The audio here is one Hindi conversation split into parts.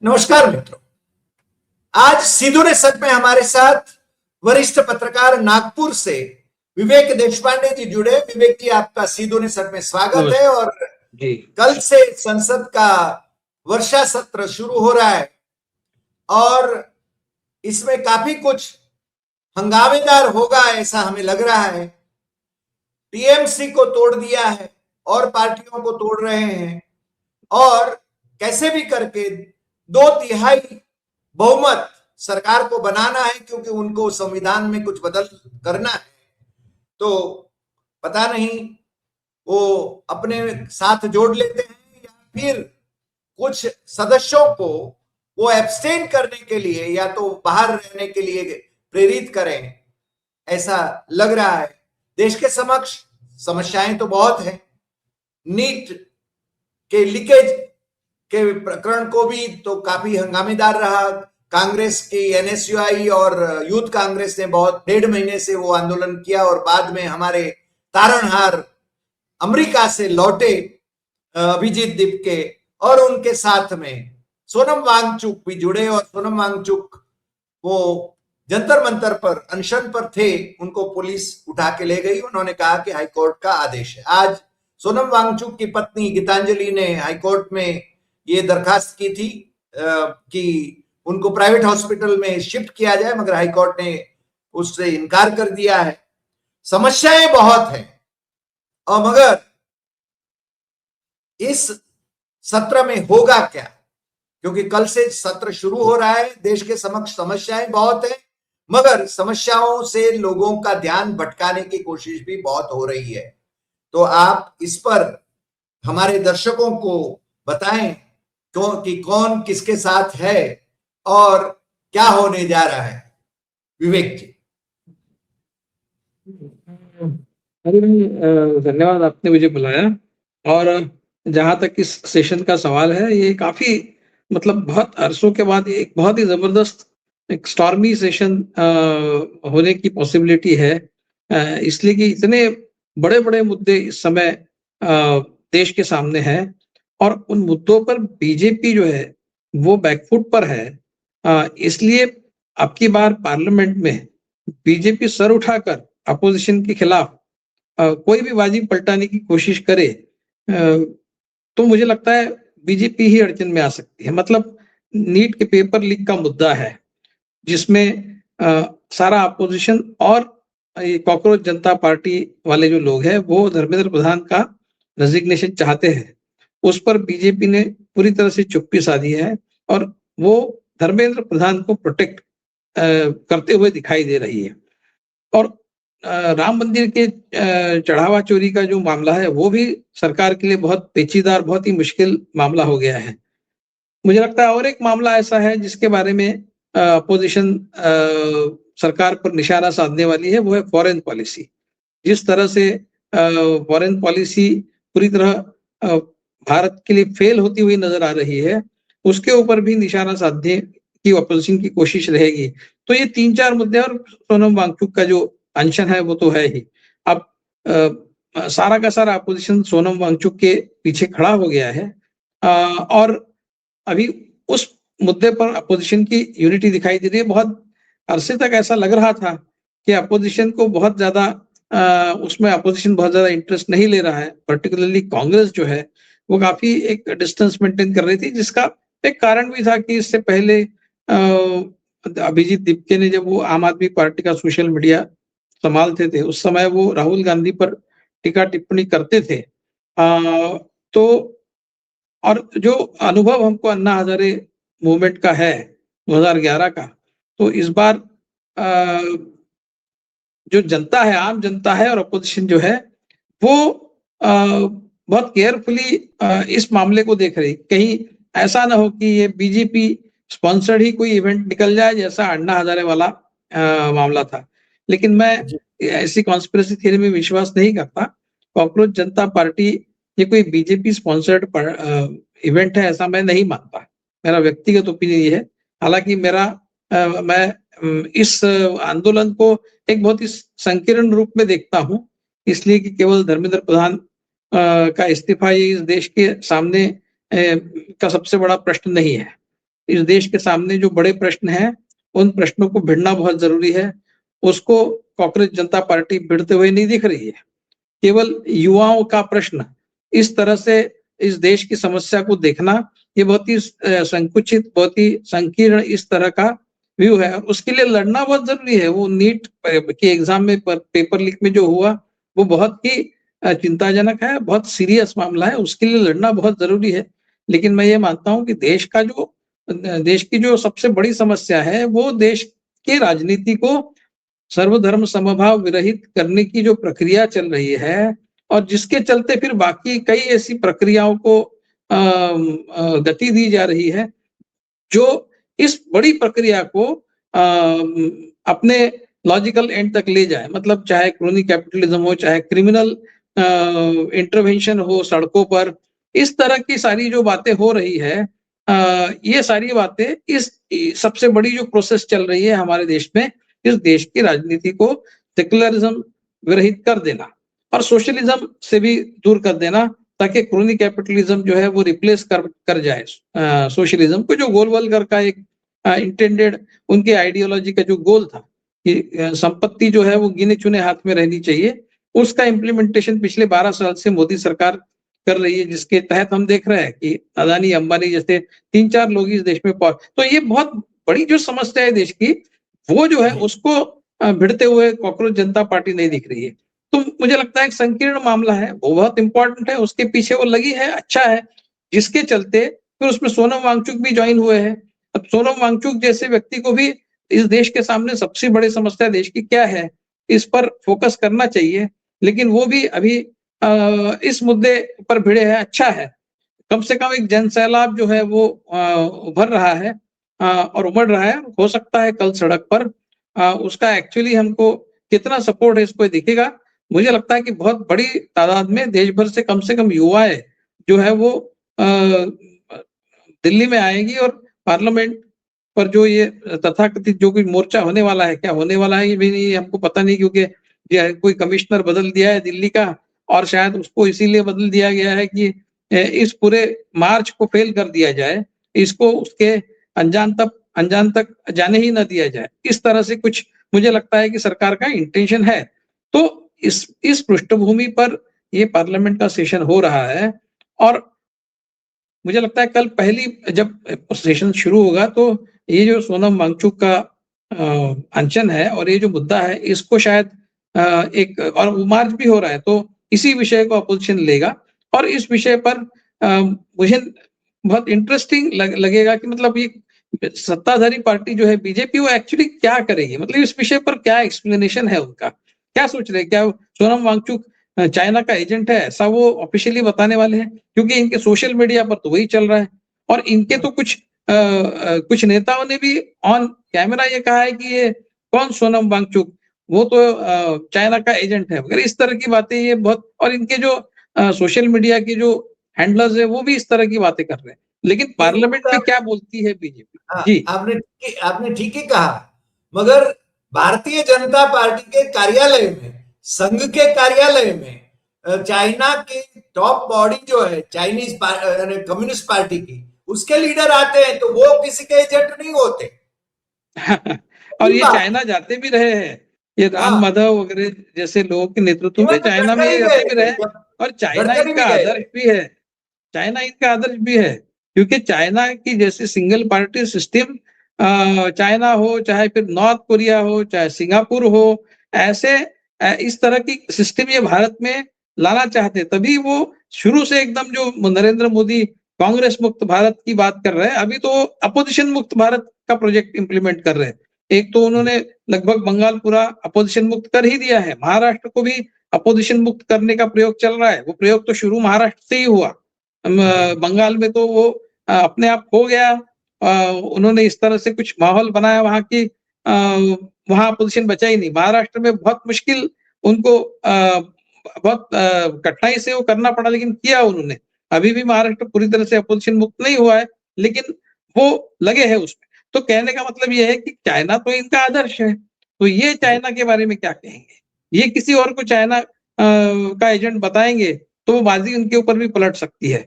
नमस्कार मित्रों। आज सीधे सच में हमारे साथ वरिष्ठ पत्रकार नागपुर से विवेक देशपांडे जी जुड़े। विवेक जी, आपका सीधे सच में स्वागत है। और जी कल से संसद का वर्षा सत्र शुरू हो रहा है और इसमें काफी कुछ हंगामेदार होगा ऐसा हमें लग रहा है। टीएमसी को तोड़ दिया है और पार्टियों को तोड़ रहे हैं और कैसे भी करके 2/3 बहुमत सरकार को बनाना है, क्योंकि उनको संविधान में कुछ बदल करना है। तो पता नहीं वो अपने साथ जोड़ लेते हैं या फिर कुछ सदस्यों को वो एब्सटेन करने के लिए या तो बाहर रहने के लिए प्रेरित करें, ऐसा लग रहा है। देश के समक्ष समस्याएं तो बहुत है। नीट के लीकेज के प्रकरण को भी तो काफी हंगामेदार रहा। कांग्रेस की एनएसयूआई और यूथ कांग्रेस ने बहुत 1.5 महीने से वो आंदोलन किया और बाद में हमारे तारणहार अमेरिका से लौटे अभिजीत दीपके और उनके साथ में सोनम वांगचुक भी जुड़े। और सोनम वांगचुक वो जंतर मंतर पर अनशन पर थे, उनको पुलिस उठा के ले गई। उन्होंने कहा कि हाईकोर्ट का आदेश है। आज सोनम वांगचुक की पत्नी गीतांजलि ने हाईकोर्ट में ये दरखास्त की थी कि उनको प्राइवेट हॉस्पिटल में शिफ्ट किया जाए, मगर हाईकोर्ट ने उससे इनकार कर दिया है। समस्याएं बहुत हैं और मगर इस सत्र में होगा क्या, क्योंकि कल से सत्र शुरू हो रहा है। देश के समक्ष समस्याएं बहुत है, मगर समस्याओं से लोगों का ध्यान भटकाने की कोशिश भी बहुत हो रही है। तो आप इस पर हमारे दर्शकों को बताएं कि कौन किसके साथ है और क्या होने जा रहा है। विवेक जी। अरे भाई, धन्यवाद, आपने मुझे बुलाया। और जहां तक इस सेशन का सवाल है, ये काफी मतलब बहुत अरसों के बाद एक बहुत ही जबरदस्त एक स्टॉर्मी सेशन होने की पॉसिबिलिटी है, इसलिए कि इतने बड़े बड़े मुद्दे इस समय देश के सामने हैं और उन मुद्दों पर बीजेपी जो है वो बैकफुट पर है। इसलिए अब की बार पार्लियामेंट में बीजेपी सर उठाकर अपोजिशन के खिलाफ कोई भी बाजी पलटाने की कोशिश करे तो मुझे लगता है बीजेपी ही अड़चन में आ सकती है। मतलब नीट के पेपर लीक का मुद्दा है, जिसमें सारा अपोजिशन और कॉकरोच जनता पार्टी वाले जो लोग हैं वो धर्मेंद्र प्रधान का रेजिग्नेशन चाहते हैं। उस पर बीजेपी ने पूरी तरह से चुप्पी साधी है और वो धर्मेंद्र प्रधान को प्रोटेक्ट करते हुए दिखाई दे रही है। और राम मंदिर के चढ़ावा चोरी का जो मामला है वो भी सरकार के लिए बहुत पेचीदा, बहुत ही मुश्किल मामला हो गया है। मुझे लगता है और एक मामला ऐसा है जिसके बारे में अपोजिशन सरकार पर निशाना साधने वाली है, वो है फॉरेन पॉलिसी। जिस तरह से फॉरेन पॉलिसी पूरी तरह भारत के लिए फेल होती हुई नजर आ रही है, उसके ऊपर भी निशाना साधने की अपोजिशन की कोशिश रहेगी। तो ये 3-4 मुद्दे और सोनम वांगचुक का जो अनशन है वो तो है ही। अब सारा का सारा अपोजिशन सोनम वांगचुक के पीछे खड़ा हो गया है और अभी उस मुद्दे पर अपोजिशन की यूनिटी दिखाई दे रही है। बहुत अरसे तक ऐसा लग रहा था कि अपोजिशन को बहुत ज्यादा उसमें अपोजिशन बहुत ज्यादा इंटरेस्ट नहीं ले रहा है। पर्टिकुलरली कांग्रेस जो है वो काफी एक डिस्टेंस मेंटेन कर रही थी, जिसका एक कारण भी था कि इससे पहले अभिजीत दीपके ने जब वो आम आदमी पार्टी का सोशल मीडिया संभालते थे, उस समय वो राहुल गांधी पर टीका टिप्पणी करते थे। तो और जो अनुभव हमको अन्ना हजारे मूवमेंट का है 2011 का, तो इस बार जो जनता है, आम जनता है और अपोजिशन जो है वो बहुत केयरफुली इस मामले को देख रही। कहीं ऐसा ना हो कि ये बीजेपी स्पॉन्सर्ड ही कोई इवेंट निकल जाए, जैसा अन्ना हजारे वाला मामला था। लेकिन मैं ऐसी कॉन्स्पिरेसी थ्योरी में विश्वास नहीं करता। कॉकरोच जनता पार्टी ये कोई बीजेपी स्पॉन्सर्ड इवेंट है, ऐसा मैं नहीं मानता। मेरा व्यक्तिगत ओपिनियन ये है। हालांकि मैं इस आंदोलन को एक बहुत ही संकीर्ण रूप में देखता हूं, इसलिए कि केवल धर्मेंद्र प्रधान का इस्तीफा ये इस देश के सामने का सबसे बड़ा प्रश्न नहीं है। इस देश के सामने जो बड़े प्रश्न हैं, उन प्रश्नों को भिड़ना बहुत ज़रूरी है। उसको कॉकरोच जनता पार्टी भिड़ते हुए नहीं दिख रही है। केवल युवाओं का प्रश्न इस तरह से इस देश की समस्या को देखना, ये बहुत ही संकुचित, बहुत ही संकीर्ण इस तरह का व्यू है। उसके लिए लड़ना बहुत ज़रूरी है। वो नीट के एग्ज़ाम में पेपर लीक में जो हुआ, वो बहुत ही चिंताजनक है, बहुत सीरियस मामला है, उसके लिए लड़ना बहुत ज़रूरी है। लेकिन मैं ये मानता हूँ कि देश की जो सबसे बड़ी समस्या है, वो देश की राजनीति को सर्वधर्म समभाव विरहित करने की जो प्रक्रिया चल रही है, और जिसके चलते फिर बाकी कई ऐसी प्रक्रियाओं को गति दी जा रही है, जो इस बड़ी प्रक्रिया को अपने लॉजिकल एंड तक ले जाए। मतलब चाहे क्रोनी कैपिटलिज्म हो, चाहे क्रिमिनल इंटरवेंशन हो सड़कों पर, इस तरह की सारी जो बातें हो रही है, ये सारी बातें इस सबसे बड़ी जो प्रोसेस चल रही है हमारे देश में, इस देश की राजनीति को सेक्युलरिज्म विरहित कर देना और सोशलिज्म से भी दूर कर देना, ताकि क्रोनी कैपिटलिज्म जो है वो रिप्लेस कर जाए सोशलिज्म को, जो गोलवलकर का एक इंटेंडेड उनके आइडियोलॉजी का जो गोल था कि संपत्ति जो है वो गिने चुने हाथ में रहनी चाहिए, उसका इम्प्लीमेंटेशन पिछले 12 साल से मोदी सरकार कर रही है, जिसके तहत हम देख रहे हैं कि अदानी अंबानी जैसे 3-4 लोग इस देश में तो ये बहुत बड़ी जो समस्या है देश की, वो जो है उसको भिड़ते हुए कॉकरोच जनता पार्टी नहीं दिख रही है। तो मुझे लगता है एक संकीर्ण मामला है, वो बहुत इंपॉर्टेंट है, उसके पीछे वो लगी है, अच्छा है, जिसके चलते फिर उसमें सोनम वांगचुक भी ज्वाइन हुए हैं। अब सोनम वांगचुक जैसे व्यक्ति को भी इस देश के सामने सबसे बड़ी समस्या देश की क्या है, इस पर फोकस करना चाहिए, लेकिन वो भी अभी इस मुद्दे पर भिड़े हैं। अच्छा है, कम से कम एक जन सैलाब जो है वो उभर रहा है और उमड़ रहा है। हो सकता है कल सड़क पर उसका एक्चुअली हमको कितना सपोर्ट है इसको दिखेगा। मुझे लगता है कि बहुत बड़ी तादाद में देश भर से कम युवाएं जो है वो दिल्ली में आएगी और पार्लियामेंट पर जो ये तथाकथित जो कोई मोर्चा होने वाला है, क्या होने वाला है ये भी नहीं हमको पता नहीं, क्योंकि ये कोई कमिश्नर बदल दिया है दिल्ली का, और शायद उसको इसीलिए बदल दिया गया है कि इस पूरे मार्च को फेल कर दिया जाए, इसको उसके अंजाम तक जाने ही ना दिया जाए। इस तरह से कुछ मुझे लगता है कि सरकार का इंटेंशन है। तो इस पृष्ठभूमि पर ये पार्लियामेंट का सेशन हो रहा है, और मुझे लगता है कल पहली जब सेशन शुरू होगा तो ये जो सोनम वांगचुक का अनशन है और ये जो मुद्दा है, इसको शायद एक और मार्च भी हो रहा है, तो इसी विषय को अपोजिशन लेगा, और इस विषय पर मुझे बहुत इंटरेस्टिंग लगेगा कि मतलब ये सत्ताधारी पार्टी जो है बीजेपी, वो एक्चुअली क्या करेगी, मतलब इस विषय पर क्या एक्सप्लेनेशन है उनका, क्या सोच रहे हैं, क्या सोनम वांगचुक चाइना का एजेंट है, ऐसा वो ऑफिशियली बताने वाले हैं, क्योंकि इनके सोशल मीडिया पर तो वही चल रहा है, और इनके तो कुछ नेताओं ने भी ऑन कैमरा ये कहा है कि ये कौन सोनम वांगचुक, वो तो चाइना का एजेंट है वगैरह, इस तरह की बातें ये बहुत, और इनके जो सोशल मीडिया के जो हैंडलर्स है वो भी इस तरह की बातें कर रहे हैं, लेकिन पार्लियामेंट में क्या बोलती है बीजेपी। जी, आपने ठीक ही कहा, मगर भारतीय जनता पार्टी के कार्यालय में, संघ के कार्यालय में चाइना की टॉप बॉडी जो है चाइनीज कम्युनिस्ट पार्टी की, उसके लीडर आते हैं तो वो किसी के एजेंट नहीं होते। और ये चाइना जाते भी रहे हैं, ये राम माधव वगैरह जैसे लोगों के नेतृत्व में चाइना में ये जाते भी रहे, और चाइना इनका आदर्श भी है, चाइना इनका आदर्श भी है, क्योंकि चाइना की जैसे सिंगल पार्टी सिस्टम, चाइना हो चाहे फिर नॉर्थ कोरिया हो चाहे सिंगापुर हो, ऐसे इस तरह की सिस्टम ये भारत में लाना चाहते, तभी वो शुरू से एकदम जो नरेंद्र मोदी कांग्रेस मुक्त भारत की बात कर रहे हैं, अभी तो अपोजिशन मुक्त भारत का प्रोजेक्ट इंप्लीमेंट कर रहे हैं। एक तो उन्होंने लगभग बंगाल पूरा अपोजिशन मुक्त कर ही दिया है, महाराष्ट्र को भी अपोजिशन मुक्त करने का प्रयोग चल रहा है, वो प्रयोग तो शुरू महाराष्ट्र से ही हुआ, बंगाल में तो वो अपने आप हो गया, उन्होंने इस तरह से कुछ माहौल बनाया वहां की, वहां अपोजिशन बचा ही नहीं। महाराष्ट्र में बहुत मुश्किल उनको बहुत कठिनाई से वो करना पड़ा, लेकिन किया उन्होंने। अभी भी महाराष्ट्र पूरी तरह से अपोजिशन मुक्त नहीं हुआ है, लेकिन वो लगे हैं उसमें। तो कहने का मतलब ये है कि चाइना तो इनका आदर्श है, तो ये चाइना के बारे में क्या कहेंगे, ये किसी और को चाइना का एजेंट बताएंगे तो वो बाजी उनके ऊपर भी पलट सकती है।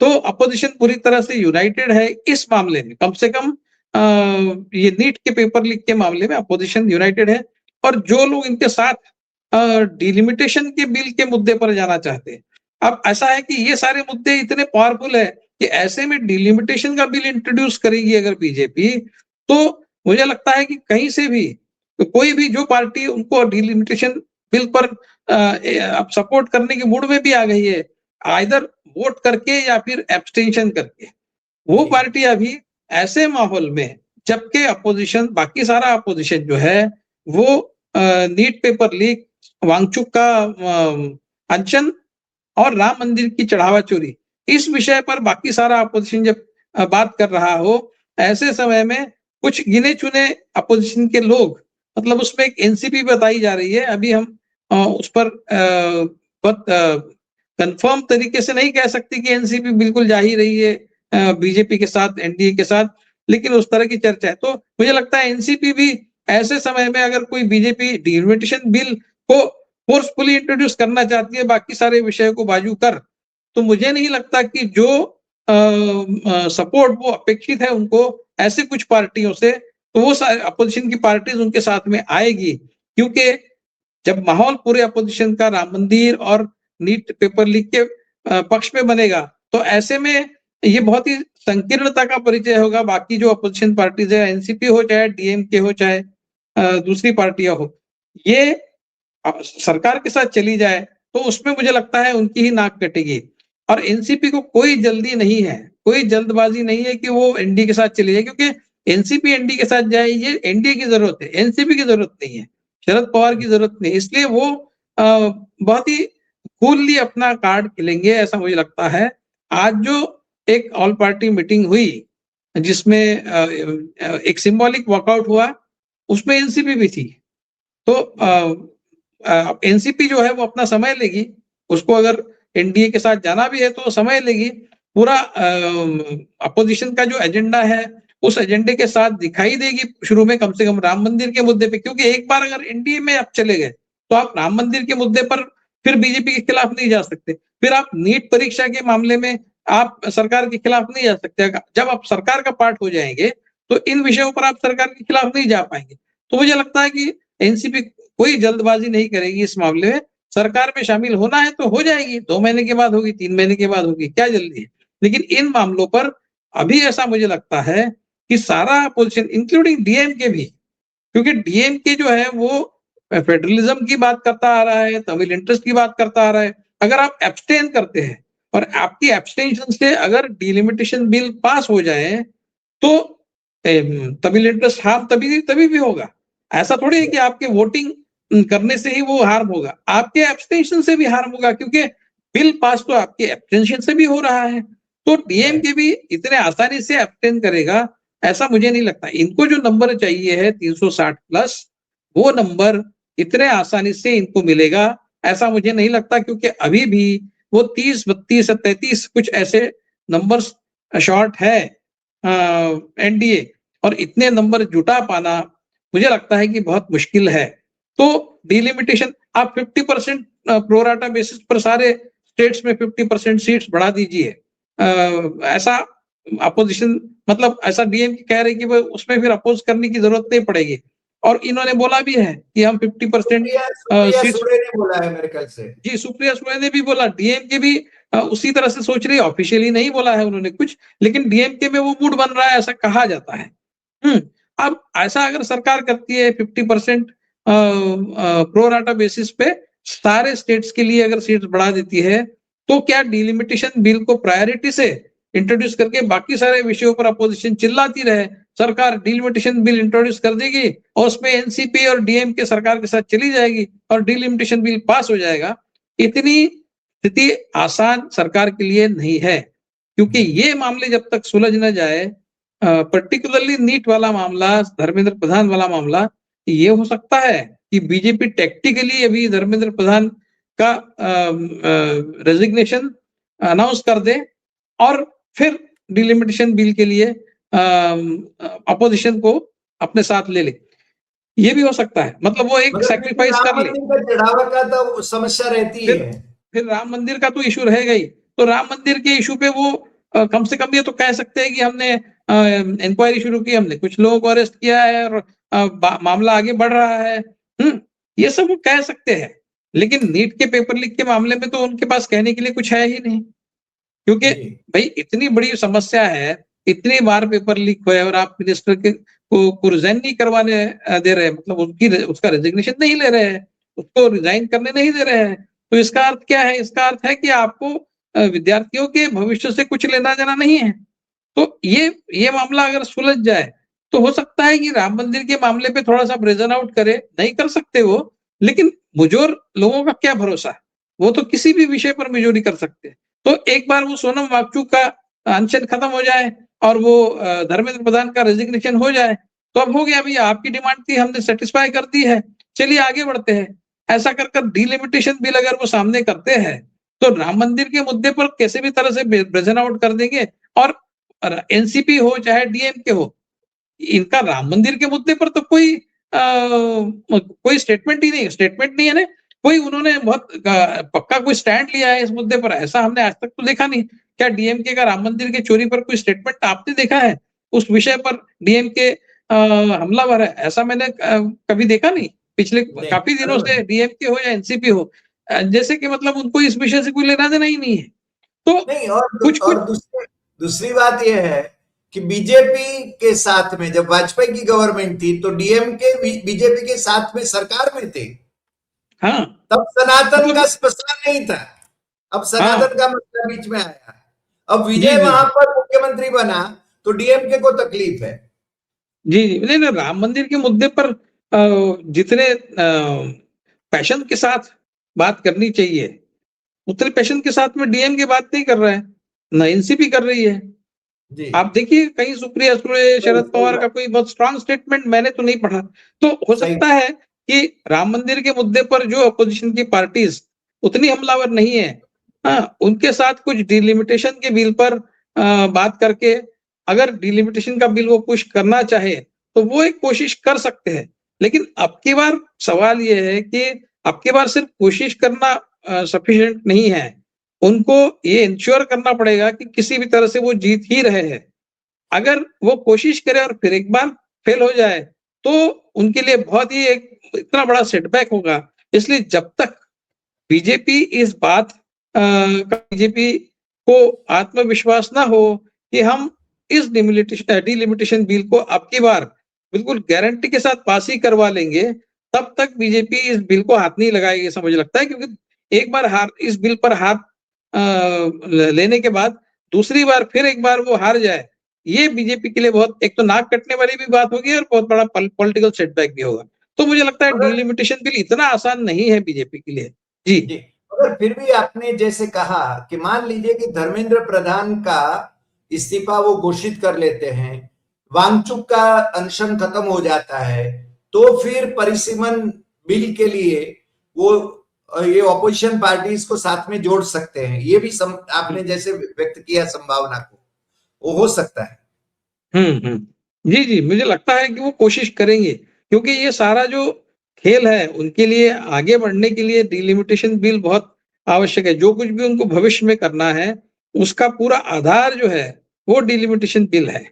तो अपोजिशन पूरी तरह से यूनाइटेड है इस मामले में, कम से कम ये नीट के पेपर लीक के मामले में अपोजिशन यूनाइटेड है। और जो लोग इनके साथ डिलिमिटेशन के बिल के मुद्दे पर जाना चाहते हैं, अब ऐसा है कि ये सारे मुद्दे इतने पावरफुल है कि ऐसे में डिलिमिटेशन का बिल इंट्रोड्यूस करेगी अगर बीजेपी, तो मुझे लगता है कि कहीं से भी तो कोई भी जो पार्टी उनको डिलिमिटेशन बिल पर अब सपोर्ट करने के मूड में भी आ गई है, आइदर वोट करके या फिर एब्सटेंशन करके, वो जी। पार्टी अभी ऐसे माहौल में, जबकि अपोजिशन, बाकी सारा अपोजिशन जो है वो नीट पेपर लीक, वांगचुक का अनशन और राम मंदिर की चढ़ावा चोरी, इस विषय पर बाकी सारा अपोजिशन जब बात कर रहा हो, ऐसे समय में कुछ गिने चुने अपोजिशन के लोग, मतलब उसमें एक एनसीपी बताई जा रही है, अभी हम उस पर कंफर्म तरीके से नहीं कह सकते कि एनसीपी बिल्कुल जा ही रही है बीजेपी के साथ, एनडीए के साथ, लेकिन उस तरह की चर्चा है। तो मुझे लगता है एनसीपी भी ऐसे समय में अगर कोई बीजेपी डिलिमिटेशन बिल को फोर्सफुली इंट्रोड्यूस करना चाहती है बाकी सारे विषयों को बाजू कर, तो मुझे नहीं लगता कि जो सपोर्ट वो अपेक्षित है उनको ऐसे कुछ पार्टियों से, तो वो अपोजिशन की पार्टीज उनके साथ में आएगी, क्योंकि जब माहौल पूरे अपोजिशन का राम मंदिर और नीट पेपर लीक के पक्ष में बनेगा, तो ऐसे में ये बहुत ही संकीर्णता का परिचय होगा। बाकी जो अपोजिशन पार्टीज है, एनसीपी हो चाहे डीएमके हो चाहे दूसरी पार्टियां हो, ये सरकार के साथ चली जाए तो उसमें मुझे लगता है उनकी ही नाक कटेगी। और एनसीपी को कोई जल्दी नहीं है, कोई जल्दबाजी नहीं है कि वो एनडीए के साथ चली जाए, क्योंकि एनसीपी एनडीए के साथ जाए ये एनडीए की जरूरत है, एनसीपी की जरूरत नहीं है, शरद पवार की जरूरत नहीं, इसलिए वो बहुत ही कूलली अपना कार्ड खेलेंगे ऐसा मुझे लगता है। आज जो एक ऑल पार्टी मीटिंग हुई जिसमें एक सिंबॉलिक वॉकआउट हुआ, उसमें एनसीपी भी थी, तो एनसीपी जो है वो अपना समय लेगी, उसको अगर एनडीए के साथ जाना भी है तो समय लेगी। पूरा अपोजिशन का जो एजेंडा है उस एजेंडे के साथ दिखाई देगी शुरू में, कम से कम राम मंदिर के मुद्दे पे, क्योंकि एक बार अगर एनडीए में आप चले गए तो आप राम मंदिर के मुद्दे पर फिर बीजेपी के खिलाफ नहीं जा सकते, फिर आप नीट परीक्षा के मामले में आप सरकार के खिलाफ नहीं जा सकते। जब आप सरकार का पार्ट हो जाएंगे तो इन विषयों पर आप सरकार के खिलाफ नहीं जा पाएंगे। तो मुझे लगता है कि एनसीपी कोई जल्दबाजी नहीं करेगी इस मामले में, सरकार में शामिल होना है तो हो जाएगी, 2 महीने के बाद होगी, 3 महीने के बाद होगी, क्या जल्दी है। लेकिन इन मामलों पर अभी ऐसा मुझे लगता है कि सारा अपोजिशन इंक्लूडिंग डीएमके भी, क्योंकि डीएमके जो है वो फेडरलिज्म की बात करता आ रहा है, तमिल इंटरेस्ट की बात करता आ रहा है। अगर आप एब्सटेन करते हैं और आपकी एब्सटेंशन से अगर डिलिमिटेशन बिल पास हो जाए तो तमिल इंटरेस्ट हार्म तभी तभी भी होगा। ऐसा थोड़ी है कि आपके वोटिंग करने से ही वो हार्म होगा, आपके एब्सटेंशन से भी हार्म होगा, क्योंकि बिल पास तो आपके एब्सटेंशन से भी हो रहा है। तो डीएमके भी इतने आसानी से एब्सटेन करेगा ऐसा मुझे नहीं लगता। इनको जो नंबर चाहिए है 360 प्लस, वो नंबर इतने आसानी से इनको मिलेगा ऐसा मुझे नहीं लगता, क्योंकि अभी भी वो 30, 32, 33 कुछ ऐसे नंबर्स शॉर्ट है एनडीए, और इतने नंबर जुटा पाना मुझे लगता है कि बहुत मुश्किल है। तो डिलिमिटेशन आप 50% प्रोराटा बेसिस पर सारे स्टेट्स में 50% सीट्स बढ़ा दीजिए, ऐसा अपोजिशन, मतलब ऐसा डीएम कह रहे कि वो उसमें फिर अपोज करने की जरूरत नहीं पड़ेगी। और इन्होंने बोला भी है कि हम 50% सुप्रिया सीट्स, सुले ने बोला है मेरे ख्याल से। जी सुप्रिया सुले ने भी बोला, डीएमके भी उसी तरह से सोच रही है, ऑफिशियली नहीं बोला है उन्होंने कुछ, लेकिन डीएमके में वो मूड बन रहा है ऐसा कहा जाता है। अब ऐसा अगर सरकार करती है 50% प्रोराटा बेसिस पे सारे स्टेट्स के लिए अगर सीट्स बढ़ा देती है, तो क्या डिलिमिटेशन बिल को प्रायोरिटी से इंट्रोड्यूस करके बाकी सारे विषयों पर अपोजिशन चिल्लाती रहे, सरकार डिलिमिटेशन बिल इंट्रोड्यूस कर देगी और उसमें एनसीपी और डीएमके सरकार के साथ चली जाएगी और डिलिमिटेशन बिल पास हो जाएगा। इतनी स्थिति आसान सरकार के लिए नहीं है, क्योंकि ये मामले जब तक सुलझ न जाए, पर्टिकुलरली नीट वाला मामला, धर्मेंद्र प्रधान वाला मामला, ये हो सकता है कि बीजेपी टैक्टिकली अभी धर्मेंद्र प्रधान का रेजिग्नेशन अनाउंस कर दे और फिर डिलिमिटेशन बिल के लिए अपोजिशन को अपने साथ ले ले, ये भी हो सकता है, मतलब वो एक सैक्रिफाइस कर ले। चढ़ावा का तो समस्या रहती है, फिर राम मंदिर का तो इशू रहेगा ही, तो राम मंदिर के इशू पे वो कम से कम ये तो कह सकते हैं कि हमने इंक्वायरी शुरू की, हमने कुछ लोगों को अरेस्ट किया है और मामला आगे बढ़ रहा है। ये सब वो कह सकते हैं, लेकिन नीट के पेपर लीक के मामले में तो उनके पास कहने के लिए कुछ है ही नहीं, क्योंकि जी भाई इतनी बड़ी समस्या है, इतनी बार पेपर लीक हुए और आप मिनिस्टर के को रिजाइन नहीं करवाने दे रहे, मतलब उसका रेजिग्नेशन नहीं ले रहे हैं, उसको रिजाइन करने नहीं दे रहे हैं। तो इसका अर्थ क्या है? इसका अर्थ है कि आपको विद्यार्थियों के भविष्य से कुछ लेना देना नहीं है। तो ये मामला अगर सुलझ जाए, तो हो सकता है कि राम मंदिर के मामले पे थोड़ा-सा ब्रेज़न आउट करे, नहीं कर सकते वो, लेकिन मुझोर लोगों का क्या भरोसा? वो तो किसी भी विषय पर मुजोरी कर सकते हैं। तो एक बार वो सोनम वांगचुक का अनशन खत्म हो जाए और वो धर्मेंद्र प्रधान का रेजिग्नेशन हो जाए, तो अब हो गया भैया, आपकी डिमांड थी, हमने सैटिस्फाई कर दी है, चलिए आगे बढ़ते हैं। ऐसा कर डिलिमिटेशन बिल अगर वो सामने करते हैं, तो राम मंदिर के मुद्दे पर कैसे भी तरह से ब्रेज़न आउट कर देंगे और एनसीपी हो चाहे डीएमके हो, इनका राम मंदिर के मुद्दे पर तो कोई स्टेटमेंट नहीं है ना, कोई उन्होंने बहुत पक्का कोई स्टैंड लिया है इस मुद्दे पर, ऐसा हमने आज तक तो देखा नहीं। क्या डीएमके का राम मंदिर की चोरी पर कोई स्टेटमेंट आपने देखा है? उस विषय पर डीएमके हमलावर है, ऐसा मैंने कभी देखा नहीं। पिछले नहीं काफ़ी दिनों जरूर से नहीं। डीएमके हो या एनसीपी हो, जैसे कि मतलब उनको इस विषय से कोई लेना-देना ही नहीं है। तो नहीं कुछ-कुछ और दूसरी दूसरी बात यह है कि बीजेपी के साथ में जब वाजपेयी की गवर्नमेंट थी तो डीएमके बीजेपी के साथ में सरकार में थे, हाँ, तब सनातन का मतलब मसला नहीं था। अब हाँ, सनातन का मसला बीच में आया। अब जी, विजय जी, वहां जी। पर मुख्यमंत्री बना तो डीएमके को तकलीफ है। जी, जी। नहीं, नहीं, राम मंदिर के मुद्दे पर जितने पैशन के साथ बात करनी चाहिए, उतने पैशन के साथ में डीएम की बात नहीं कर रहा है, ना एनसीपी कर रही है। जी आप देखिए कहीं सुप्रिया सुले, सही शरद सही पवार का बात। कोई बहुत स्ट्रॉन्ग स्टेटमेंट मैंने तो नहीं पढ़ा। तो हो सही सकता है कि राम मंदिर के मुद्दे पर जो अपोजिशन की पार्टीज़ उतनी हमलावर नहीं है, हाँ, उनके साथ कुछ डिलिमिटेशन के बिल पर बात करके अगर डिलिमिटेशन का बिल वो पुश करना चाहे, तो वो एक कोशिश कर सकते हैं। लेकिन अब की बार सवाल ये है कि अब की बार सिर्फ कोशिश करना सफिशिएंट नहीं है। उनको ये इंश्योर करना पड़ेगा कि किसी भी तरह से वो जीत ही रहे हैं। अगर वो कोशिश करे और फिर एक बार फेल हो जाए, तो उनके लिए बहुत ही एक इतना बड़ा सेटबैक होगा। इसलिए जब तक बीजेपी इस बात का बीजेपी को आत्मविश्वास ना हो कि हम इस डिलिमिटेशन बिल को अब की बार बिल्कुल गारंटी के साथ पास ही करवा लेंगे, तब तक बीजेपी इस बिल को हाथ नहीं लगाएगी ऐसा मुझे लगता है, क्योंकि एक बार हार इस बिल पर हाथ लेने के बाद दूसरी बार फिर एक बार वो हार जाए, ये बीजेपी के लिए बहुत एक तो नाक कटने वाली भी बात होगी और बहुत बड़ा पॉलिटिकल सेटबैक भी होगा। तो मुझे लगता है मगर डिलिमिटेशन बिल इतना आसान नहीं है बीजेपी के लिए। जी। जी मगर फिर भी आपने जैसे कहा कि मान लीजिए कि धर्मेंद्र प्रधान का इस्तीफा वो घोषित कर लेते हैं, वांगचुक का अनशन खत्म हो जाता है, तो फिर परिसीमन बिल के लिए वो ये ऑपोजिशन पार्टीज को साथ में जोड़ सकते हैं। ये भी आपने जैसे व्यक्त किया संभावना को, वो हो सकता है। जी, जी, मुझे लगता है कि वो कोशिश करेंगे, क्योंकि ये सारा जो खेल है, उनके लिए आगे बढ़ने के लिए डिलिमिटेशन बिल बहुत आवश्यक है। जो कुछ भी उनको भविष्य में करना है, उसका पूरा आधार जो है, वो डिलिमिटेशन बिल है।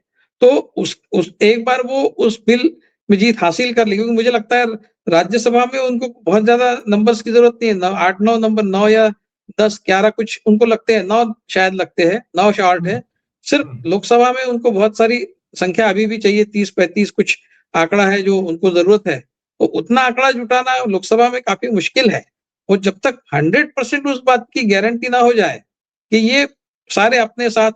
तो उस एक बार वो उस बिल में जीत हासिल कर ली, क्योंकि मुझे लगता है राज्यसभा में उनको बहुत ज़्यादा नंबर्स की ज़रूरत नहीं है। 8-9 नंबर, 9 या 10-11 कुछ उनको लगते हैं, 9 शायद लगते हैं, 9 शॉर्ट हम्म, है। सिर्फ हम्म। लोकसभा में उनको बहुत सारी संख्या अभी भी चाहिए, 30-35 कुछ आंकड़ा है जो उनको ज़रूरत है। तो उतना आंकड़ा जुटाना लोकसभा में काफ़ी मुश्किल है। और जब तक 100% उस बात की गारंटी ना हो जाए कि ये सारे अपने साथ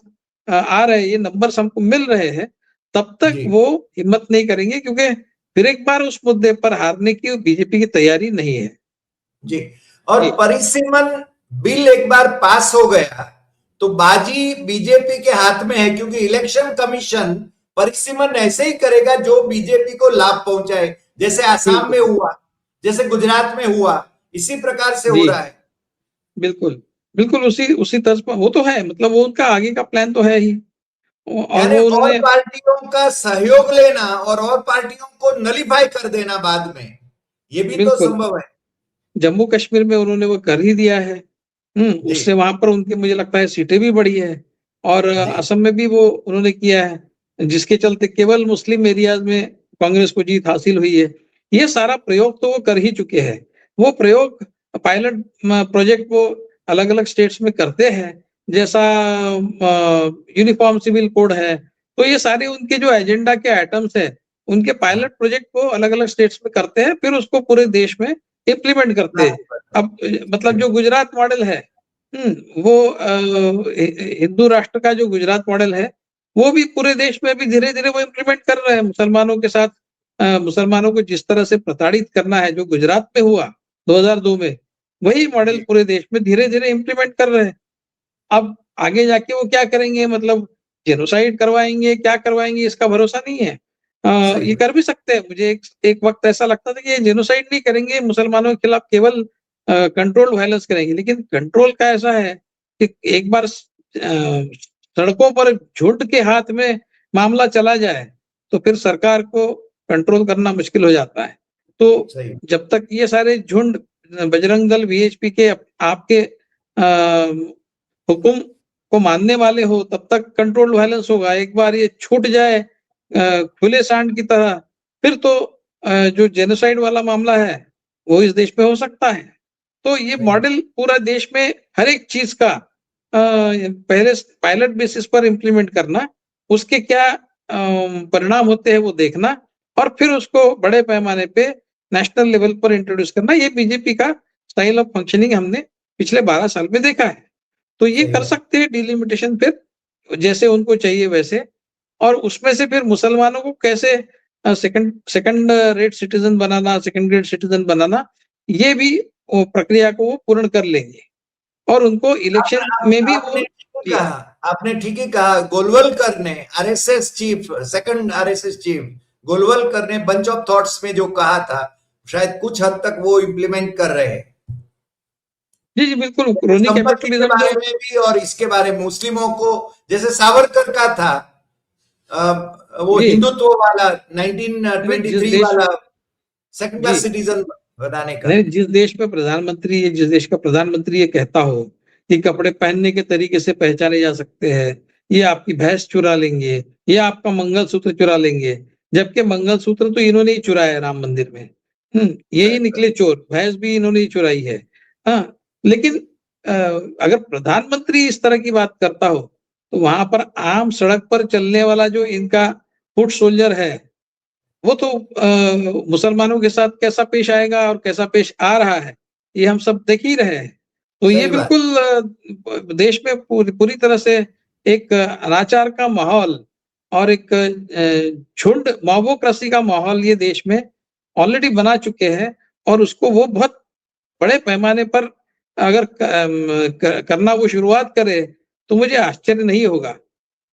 आ रहे हैं, ये नंबर्स हमको मिल रहे हैं, तब तक जी वो हिम्मत नहीं करेंगे, क्योंकि फिर एक बार उस मुद्दे पर हारने की बीजेपी की तैयारी नहीं है। जी और जी, परिसीमन बिल एक बार पास हो गया तो बाजी बीजेपी के हाथ में है, क्योंकि इलेक्शन कमीशन परिसीमन ऐसे ही करेगा जो बीजेपी को लाभ पहुंचाए, जैसे आसाम बिल्कुल। में हुआ, जैसे गुजरात में हुआ, इसी प्रकार से हो जी, रहा है। बिल्कुल। बिल्कुल उसी उसी तर्ज पर वो तो है, मतलब वो उनका आगे का प्लान तो है ही। और यानी वो और उन्होंने पार्टियों का सहयोग लेना और पार्टियों को नलीफाई कर देना बाद में, ये भी तो बिल्कुल, संभव है। जम्मू कश्मीर में उन्होंने वो कर ही दिया है। जी उससे वहाँ पर उनकी मुझे लगता है सीटें भी बढ़ी है। और असम में भी वो उन्होंने किया है, जिसके चलते केवल मुस्लिम एरियाज में कांग्रेस को जीत हासिल हुई है। ये सारा प्रयोग तो वो कर ही चुके हैं। वो प्रयोग पायलट प्रोजेक्ट वो अलग-अलग स्टेट्स में करते हैं, जैसा यूनिफॉर्म सिविल कोड है, तो ये सारे उनके जो एजेंडा के आइटम्स हैं, उनके पायलट प्रोजेक्ट को अलग-अलग स्टेट्स में करते हैं, फिर उसको पूरे देश में इम्प्लीमेंट करते हैं। अब मतलब जो गुजरात मॉडल है, वो हिंदू राष्ट्र का जो गुजरात मॉडल है, वो भी पूरे देश में अभी धीरे-धीरे वो इम्प्लीमेंट कर रहे हैं मुसलमानों के साथ। मुसलमानों को जिस तरह से प्रताड़ित करना है, जो गुजरात में हुआ 2002 में, वही मॉडल जी, पूरे देश में धीरे-धीरे इम्प्लीमेंट कर रहे हैं। अब आगे जाके वो क्या करेंगे, मतलब जेनोसाइड करवाएँगे, क्या करवाएँगे, इसका भरोसा नहीं है। सही ये बात। कर भी सकते हैं। मुझे एक एक वक़्त ऐसा लगता था कि ये जेनोसाइड नहीं करेंगे, मुसलमानों के खिलाफ केवल कंट्रोल्ड वायलेंस करेंगे। लेकिन कंट्रोल का ऐसा है कि एक बार सड़कों पर झुंड के हाथ में मामला चला जाए, तो फिर सरकार को कंट्रोल करना मुश्किल हो जाता है। तो सही, जब तक ये सारे झुंड बजरंग दल, वीएचपी के आपके हुकुम को मानने वाले हो, तब तक कंट्रोल्ड वायलेंस होगा। एक बार ये छूट जाए खुले सांड की तरह, फिर तो जो जेनोसाइड वाला मामला है, वो इस देश में हो सकता है। तो ये सही बात। मॉडल पूरा देश में हर एक चीज़ का पहले पायलट बेसिस पर इम्प्लीमेंट करना, उसके क्या परिणाम होते हैं वो देखना, और फिर उसको बड़े पैमाने पे नेशनल लेवल पर इंट्रोड्यूस करना, ये बीजेपी का स्टाइल ऑफ फंक्शनिंग हमने पिछले 12 साल में देखा है। तो ये सही कर बात। सकते हैं डिलिमिटेशन फिर जैसे उनको चाहिए वैसे, और उसमें से फिर मुसलमानों को कैसे सेकंड सेकंड रेट सिटीजन बनाना, सेकंड ग्रेड सिटीजन बनाना, ये भी वो प्रक्रिया को वो पूर्ण कर लेंगे, और उनको इलेक्शन में भी वो आपने ठीक ही जी, कहा। आपने ठीक ही कहा। गोलवलकर ने, RSS chief, second RSS chief Golwalkar ने बंच ऑफ थॉट्स में जो कहा था, शायद कुछ हद तक वो इम्प्लीमेंट कर रहे हैं। जी, जी, बिल्कुल, क्रोनी संपत्ति के कैपिटलिज्म बारे जो में भी और इसके बारे में मुस्लिमों को, जैसे सावरकर का था, वो जी, हिंदुत्व वाला नहीं जिस 1923 देश वाला सेकंड जी, क्लास सिटीजन बनाने का। नहीं जिस देश में प्रधानमंत्री जिस देश का प्रधानमंत्री ये कहता हो कि कपड़े पहनने के तरीके से पहचाने जा सकते हैं, ये आपकी भैंस चुरा लेंगे, ये आपका मंगलसूत्र चुरा लेंगे, जबकि मंगलसूत्र तो इन्होंने ही चुराया है राम मंदिर में। यही निकले चोर, भैंस भी इन्होंने ही चुराई है। हाँ, लेकिन अगर प्रधानमंत्री इस तरह की बात करता हो, तो वहां पर आम सड़क पर चलने वाला जो इनका फुट सोल्जर है, वो तो मुसलमानों के साथ कैसा पेश आएगा और कैसा पेश आ रहा है, ये हम सब देख ही रहे हैं। तो ये सही बात। बिल्कुल देश में पूरी पूरी तरह से एक अनाचार का माहौल और एक झुंड मॉबोक्रेसी का माहौल ये देश में ऑलरेडी बना चुके हैं, और उसको वो बहुत बड़े पैमाने पर अगर करना वो शुरुआत करे, तो मुझे आश्चर्य नहीं होगा।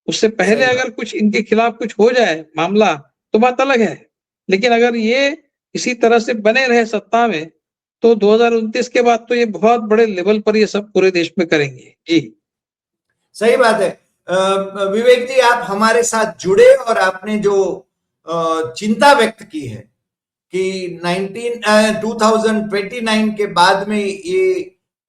उससे पहले सही बात। अगर कुछ इनके खिलाफ कुछ हो जाए मामला, तो बात अलग है। लेकिन अगर ये इसी तरह से बने रहे सत्ता में, तो 2029 के बाद तो ये बहुत बड़े लेवल पर ये सब पूरे देश में करेंगे। जी। सही बात है। विवेक जी, आप हमारे साथ जुड़े और आपने जो चिंता व्यक्त की है कि 2029 के बाद में ये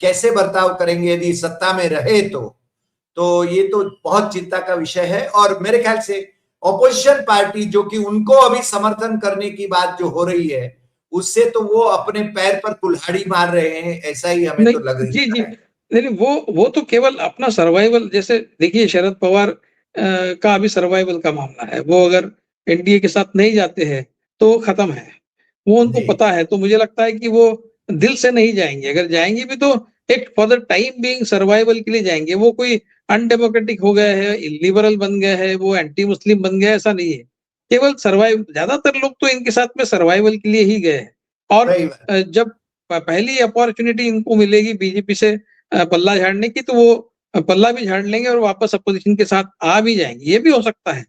कैसे बर्ताव करेंगे यदि सत्ता में रहे, तो ये तो बहुत चिंता का विषय है। और मेरे ख्याल से ऑपोजिशन पार्टी, जो कि उनको अभी समर्थन करने की बात जो हो रही है, उससे तो वो अपने पैर पर कुल्हाड़ी मार रहे हैं, ऐसा ही हमें तो लग नहीं जी, जी। रहा है। नहीं, वो तो केवल अपना सर्वाइवल, जैसे देखिए शरद पवार का अभी सर्वाइवल का मामला है। वो अगर एनडीए के साथ नहीं जाते हैं, तो वो खत्म है। वो उनको जी, पता है, तो मुझे लगता है कि वो दिल से नहीं जाएँगे। अगर जाएँगे भी तो एक for the time being survival के लिए जाएँगे। वो कोई अनडेमोक्रेटिक हो गए हैं, इलिबरल बन गए हैं, वो एंटी मुस्लिम बन गए हैं, ऐसा नहीं है। केवल सर्वाइव ज़्यादातर लोग तो इनके साथ में सर्वाइवल के लिए ही गए हैं। और सही बात। जब पहली अपॉर्च्युनिटी इनको मिलेगी बीजेपी से पल्ला झाड़ने की, तो वो पल्ला भी झाड़ लेंगे और वापस अपोजिशन के साथ आ भी जाएँगे। ये भी हो सकता है।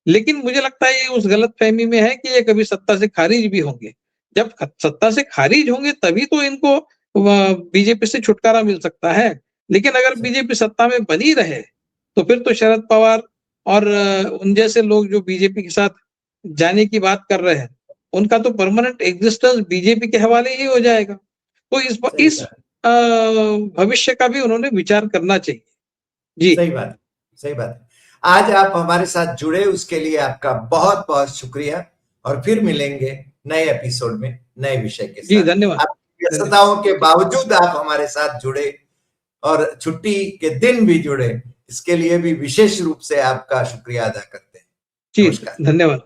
लेकिन मुझे लगता है ये उस गलतफ़हमी में है कि ये कभी सत्ता से खारिज भी होंगे। जब ख सत्ता से खारिज होंगे तभी तो इनको बीजेपी से छुटकारा मिल सकता है। लेकिन अगर बीजेपी सत्ता में बनी रहे, तो फिर तो शरद पवार और उन जैसे लोग जो बीजेपी के साथ जाने की बात कर रहे हैं, उनका तो परमानेंट एक्जिस्टेंस बीजेपी के हवाले ही हो जाएगा। तो सही इस बात। भविष्य का भी उन्होंने विचार करना चाहिए। जी। सही बात। सही बात है। आज आप हमारे साथ जुड़े उसके लिए आपका बहुत बहुत शुक्रिया, और फिर मिलेंगे नए एपिसोड में नए विषय के जी, साथ। धन्यवाद। आपकी व्यस्तताओं के बावजूद आप हमारे साथ जुड़े और छुट्टी के दिन भी जुड़े, इसके लिए भी विशेष रूप से आपका शुक्रिया अदा करते हैं। जी, नमस्कार। धन्यवाद।